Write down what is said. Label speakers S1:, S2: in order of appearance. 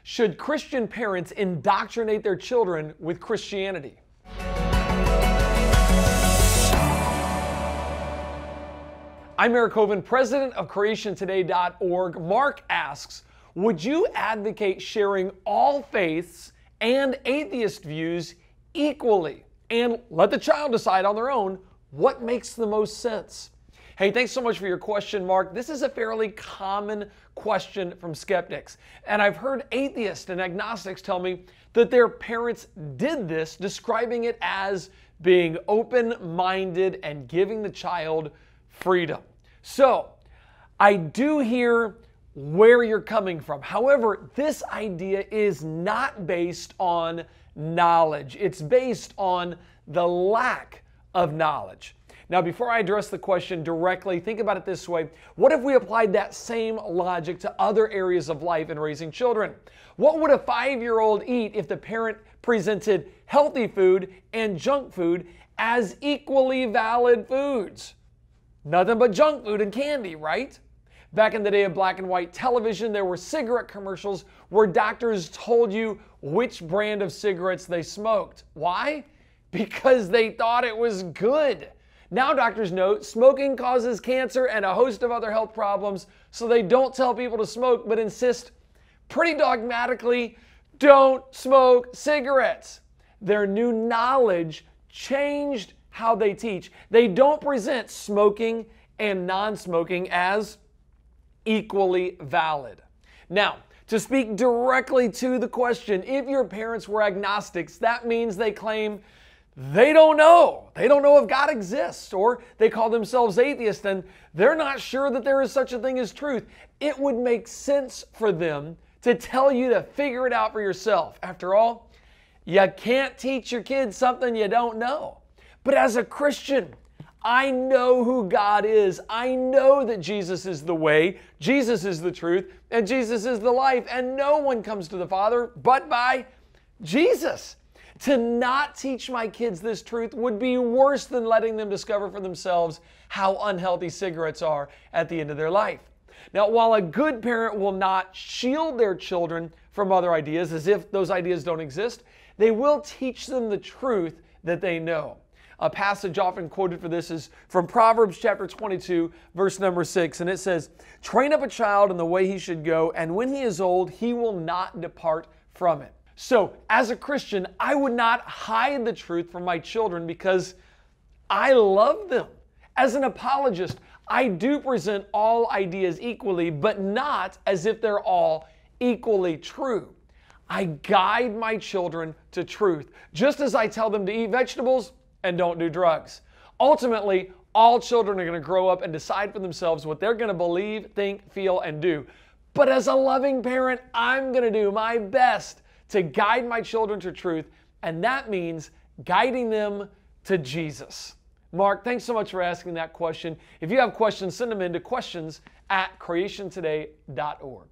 S1: Should Christian parents indoctrinate their children with Christianity? I'm Eric Hovind, president of CreationToday.org. Mark asks, would you advocate sharing all faiths and atheist views equally and let the child decide on their own what makes the most sense? Hey, thanks so much for your question, Mark. This is a fairly common question from skeptics. And I've heard atheists and agnostics tell me that their parents did this, describing it as being open-minded and giving the child freedom. So, I do hear where you're coming from. However, this idea is not based on knowledge. It's based on the lack of knowledge. Now, before I address the question directly, think about it this way. What if we applied that same logic to other areas of life in raising children? What would a 5-year-old eat if the parent presented healthy food and junk food as equally valid foods? Nothing but junk food and candy, right? Back in the day of black and white television, there were cigarette commercials where doctors told you which brand of cigarettes they smoked. Why? Because they thought it was good. Now doctors know smoking causes cancer and a host of other health problems, so they don't tell people to smoke, but insist pretty dogmatically, don't smoke cigarettes. Their new knowledge changed how they teach. They don't present smoking and non-smoking as equally valid. Now, to speak directly to the question, if your parents were agnostics, that means they claim they don't know. They don't know if God exists, or they call themselves atheists and they're not sure that there is such a thing as truth. It would make sense for them to tell you to figure it out for yourself. After all, you can't teach your kids something you don't know. But as a Christian, I know who God is. I know that Jesus is the way, Jesus is the truth, and Jesus is the life, and no one comes to the Father but by Jesus. To not teach my kids this truth would be worse than letting them discover for themselves how unhealthy cigarettes are at the end of their life. Now, while a good parent will not shield their children from other ideas as if those ideas don't exist, they will teach them the truth that they know. A passage often quoted for this is from Proverbs chapter 22, verse number 6, and it says, "Train up a child in the way he should go, and when he is old, he will not depart from it." So, as a Christian, I would not hide the truth from my children because I love them. As an apologist, I do present all ideas equally, but not as if they're all equally true. I guide my children to truth, just as I tell them to eat vegetables and don't do drugs. Ultimately, all children are going to grow up and decide for themselves what they're going to believe, think, feel, and do. But as a loving parent, I'm going to do my best to guide my children to truth, and that means guiding them to Jesus. Mark, thanks so much for asking that question. If you have questions, send them in to questions@creationtoday.org.